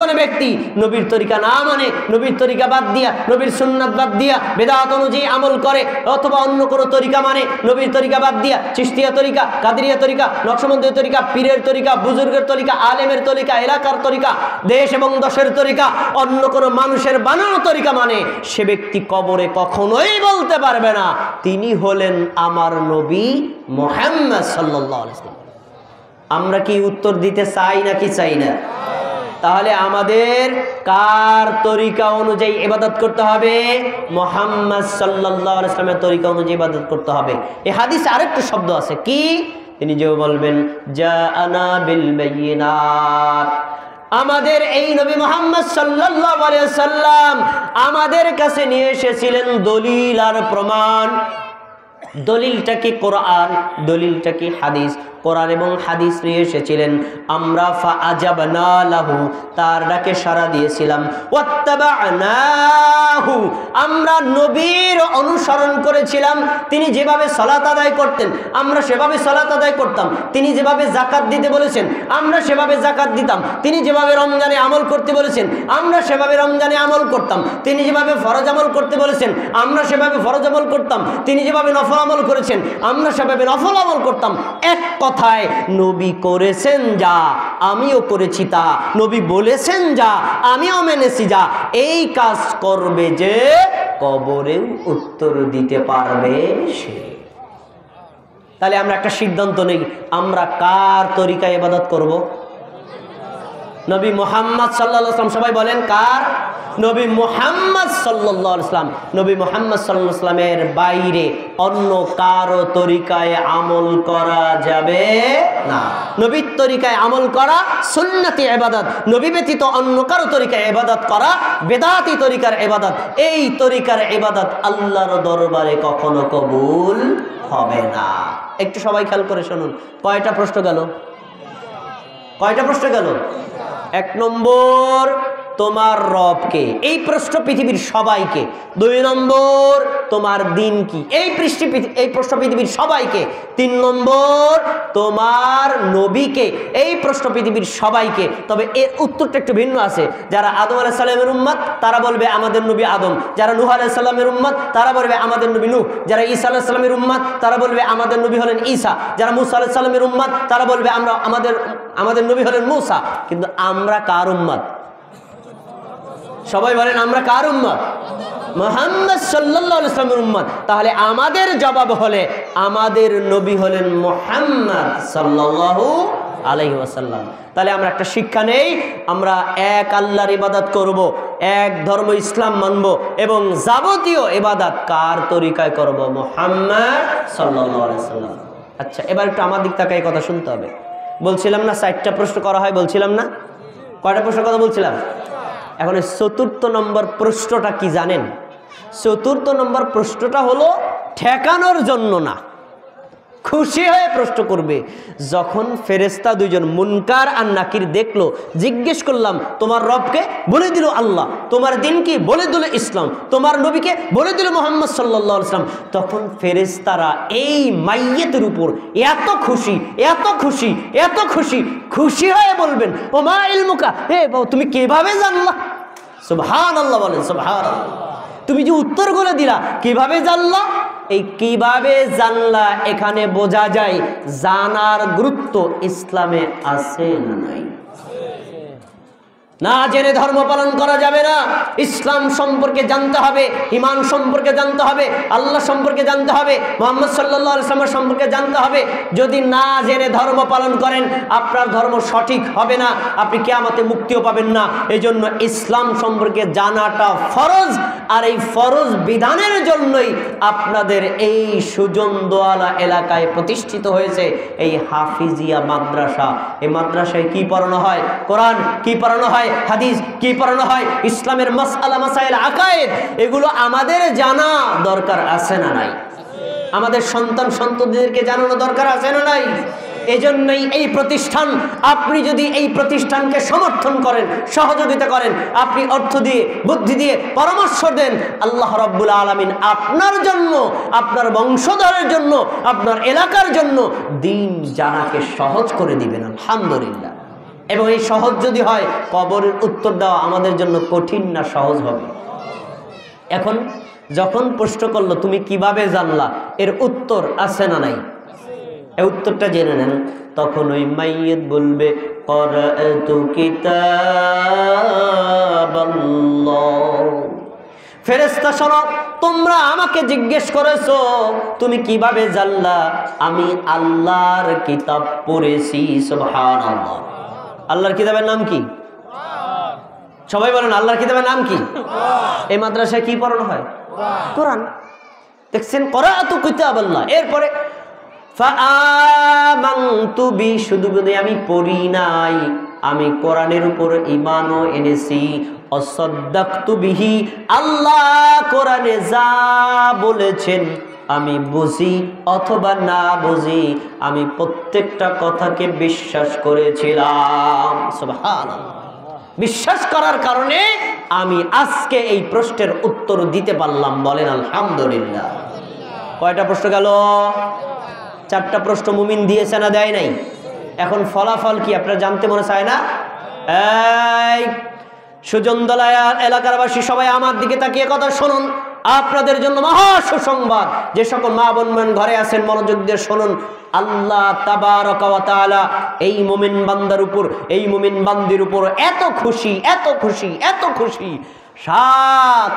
ব্যক্তি নবীর তরিকা না মানে, নবীর তরিকা বাদ দিয়া, নবীর সুন্নাত বাদ দিয়া বেদাত অনুযায়ী আমল করে, অথবা অন্য কোনো তরিকা মানে, নবীর তরিকা বাদ দিয়া চিশতিয়া তরিকা, কাদেরিয়া তরিকা, নকশবন্দি তরিকা, পীরের তরিকা, বুজুর্গের তরিকা, আলেমের তরিকা, এলাকার তরিকা, দেশ এবং দশের তরিকা, অন্য কোনো মানুষের বানানো তরিকা মানে, সে ব্যক্তি কবরে কখনোই বলতে পারবে না তিনি হলেন আমার নবী মুহাম্মদ সাল্লাল্লাহু আলাইহি ওয়াসাল্লাম। আমরা কি উত্তর দিতে চাই নাকি চাই না? তাহলে আমাদের কার তরিকা অনুযায়ী ইবাদত করতে হবে? মুহাম্মদ সাল্লাল্লাহু আলাইহি ওয়াসাল্লামের তরিকা অনুযায়ী ইবাদত করতে হবে। এই হাদিসে আরেকটা শব্দ আছে, কি? তিনি যে বলবেন জাআনা বিল বায়িনাত, আমাদের এই নবী মুহাম্মদ সাল্লাল্লাহু আলাইহি ওয়াসাল্লাম আমাদের কাছে নিয়ে এসেছিলেন দলিল আর প্রমাণ। দলিলটা কি কোরআন, দলিলটা কি হাদিস। কোরআন এবং হাদিস নিয়ে এসেছিলেন, আমরা ফাআজাবনা লাহু, তার ডাকে সাড়া দিয়েছিলাম, ওয়াত্তাবা'নাহু, আমরা নবীর অনুসরণ করেছিলাম। তিনি যেভাবে সালাত আদায় করতেন আমরা সেভাবে সালাত আদায় করতাম, তিনি যেভাবে যাকাত দিতে বলেছেন আমরা সেভাবে যাকাত দিতাম, তিনি যেভাবে রমজানে আমল করতে বলেছেন আমরা সেভাবে রমজানে আমল করতাম, তিনি যেভাবে ফরজ আমল করতে বলেছেন আমরা সেভাবে ফরজ আমল করতাম, তিনি যেভাবে নফল আমল করেছেন আমরা সেভাবে নফল আমল করতাম। এক কথায় নবী করেছেন যা আমিও করেছি তা, নবী বলেছেন যা আমিও মেনেছি যা। এই কাজ করবে যে কবরেও উত্তর দিতে পারবে সে। তাহলে আমরা একটা সিদ্ধান্ত নেই, আমরা কার তরিকায় ইবাদত করব? নবী মুহাম্মদ সাল্লাল্লাহু আলাইহি ওয়াসাল্লাম। সবাই বলেন কার? নবী মুহাম্মদ সাল্লাল্লাহু আলাইহি ওয়াসাল্লাম। নবী মুহাম্মদ সাল্লাল্লাহু আলাইহি ওয়াসাল্লামের বাইরে অন্য কারো তরিকায় আমল করা যাবে না। নবীর তরিকায় আমল করা সুন্নতি ইবাদত, নবী ব্যতীত অন্য কারো তরিকায় ইবাদত করা বেদাতি তরিকার ইবাদত। এই তরিকার ইবাদত আল্লাহর দরবারে কখনো কবুল হবে না। একটু সবাই খেয়াল করে শুনুন, কয়টা প্রশ্ন গেল? কয়টা প্রশ্ন গেল? এক নম্বর, তোমার রব কে? এই প্রশ্ন পৃথিবীর সবাইকে। দুই নম্বর, তোমার দিন কি? এই প্রশ্ন পৃথিবীর সবাইকে। তিন নম্বর, তোমার নবীকে? এই প্রশ্ন পৃথিবীর সবাইকে। তবে এর উত্তরটা একটু ভিন্ন আছে। যারা আদম আলাইহিস সালামের উম্মত তারা বলবে আমাদের নবী আদম, যারা নূহ আলাইহিস সালামের উম্মত তারা বলবে আমাদের নবী নূহ, যারা ঈসা আলাইহিস সালামের উম্মত তারা বলবে আমাদের নবী হলেন ঈসা, যারা মূসা আলাইহিস সালামের উম্মত তারা বলবে আমাদের নবী হলেন মূসা। কিন্তু আমরা কার উম্মত? সবাই বলেন আমরা কার উম্মত? মুহাম্মদ সাল্লাল্লাহু আলাইহি ওয়াসাল্লামের উম্মত। তাহলে আমাদের জবাব হলে আমাদের নবী হলেন মুহাম্মদ সাল্লাল্লাহু আলাইহি ওয়াসাল্লাম। তাহলে আমরা একটা শিক্ষা নেই, আমরা এক আল্লাহর ইবাদত করব, এক ধর্ম ইসলাম মানব, এবং যাবতীয় ইবাদত কার তরিকায় করব? মুহাম্মদ সাল্লাল্লাহু আলাইহি ওয়াসাল্লাম। আচ্ছা, এবার একটু আমার দিক তাকাই কথা শুনতে হবে। বলছিলাম না 4টা প্রশ্ন করা হয়, বলছিলাম না? কয়টা প্রশ্ন কথা বলছিলাম? এখন চতুর্থ নম্বর প্রশ্নটা কি জানেন? চতুর্থ নম্বর প্রশ্নটা হলো ঠেকানোর জন্য না, খুশি হয়ে প্রশ্ন করবে। যখন ফেরেশতা দুইজন মুনকার আর নাকির দেখলো, জিজ্ঞেস করলাম তোমার রবকে? বলে দিল আল্লাহ। তোমার দিন কি? বলে দিল ইসলাম। তোমার নবীকে? বলে দিল মুহাম্মদ সাল্লাল্লাহু আলাইহি ওয়াসাল্লাম। তখন ফেরেশতারা এই মাইয়িতের উপর এত খুশি, এত খুশি, এত খুশি, খুশি হয়ে বলবেন ও মা ইলমুকা, হে তুমি কিভাবে জানলা? সুবহানাল্লাহ বলেন, সুবহানাল্লাহ। তুমি যে উত্তরগুলো দিলা কিভাবে জানলা? এই কিভাবে জানলা এখানে বোঝা যায় জানার গুরুত্ব ইসলামে আছে না নাই? না জেনে ধর্ম পালন করা যাবে না। ইসলাম সম্পর্কে জানতে হবে, ঈমান সম্পর্কে জানতে হবে, আল্লাহ সম্পর্কে জানতে হবে, মুহাম্মদ সাল্লাল্লাহু আলাইহি ওয়াসাল্লাম সম্পর্কে জানতে হবে। যদি না জেনে ধর্ম পালন করেন আপনার ধর্ম সঠিক হবে না, আপনি কিয়ামতে মুক্তিও পাবেন না। এজন্য ইসলাম সম্পর্কে জানাটা ফরজ। আর এই ফরজ বিধানের জন্যই আপনাদের এই সুজনদোয়ালা এলাকায় প্রতিষ্ঠিত হয়েছে এই হাফিজিয়া মাদ্রাসা। এই মাদ্রাসায় কি পড়ানো হয়? কোরআন। কি পড়ানো হয়? হাদিস। কি পড়ানো হয়? ইসলামের মাসআলা মাসাইল আকায়েদ। এগুলো আমাদের জানা দরকার আছে না নাই? আমাদের সন্তান সন্ততিদেরকে জানানো দরকার আছে না নাই? এজন্যই এই প্রতিষ্ঠান, আপনি যদি এই প্রতিষ্ঠানকে সমর্থন করেন, সহযোগিতা করেন, আপনি অর্থ দিয়ে, বুদ্ধি দিয়ে পরামর্শ দেন, আল্লাহ রাব্বুল আলামিন আপনার জন্য, আপনার বংশধরের জন্য, আপনার এলাকার জন্য দিন জানাকে সহজ করে দিবেন। আলহামদুলিল্লাহ। এবং এই সহজ যদি হয়, কবরের উত্তর দেওয়া আমাদের জন্য কঠিন না সহজ হবে? এখন যখন প্রশ্ন করলো তুমি কিভাবে জানলা, এর উত্তর আছে না নাই? এই উত্তরটা জেনে নেন। তখন ওই মাইয়িত বলবে ক্বরাতু কিতাবাল্লাহ। ফেরেশতা শোনো, তোমরা আমাকে জিজ্ঞেস করেছো তুমি কিভাবে জানলা, আমি আল্লাহর কিতাব পড়েছি। সুবহানাল্লাহ। আল্লাহর কিতাবের নাম কি? সবাই বলেন আল্লাহর কিতাবের নাম কি? এই মাদ্রাসায় কি পড়ানো হয়? কোরআন। দেখছেন, ক্বরাতু কিতাবাল্লাহ। এরপরে ফাআমানতু বি, শুধু আমি পড়ি নাই, আমি কোরআনের উপর ঈমানও এনেছি। অসাদ্দাকতু বিহি, আল্লাহ কোরআনে যা বলেছেন আমি বুঝি অথবা না বুঝি, আমি প্রত্যেকটা কথাকে বিশ্বাস করেছিলাম। সুবহানাল্লাহ। বিশ্বাস করার কারণে আমি আজকে এই প্রশ্নের উত্তর দিতে পারলাম। বলেন আলহামদুলিল্লাহ। কয়টা প্রশ্ন গেল? 4টা প্রশ্ন মুমিন দিয়েছে না দেয় নাই? এখন ফলাফল কি আপনারা জানতে মনে চায় না? এই সুজনদলা এলাকারবাসী সবাই আমার দিকে তাকিয়ে কথা শুনুন। আপনাদের জন্য মহা সুসংবাদ। যে সকল মা বোন ঘরে আছেন মনোযোগ দিয়ে শুনুন। আল্লাহ তাবারক ওয়া তাআলা এই মুমিন বান্দার উপর, এই মুমিন বান্দির উপর এত খুশি, এত খুশি, এত খুশি, 7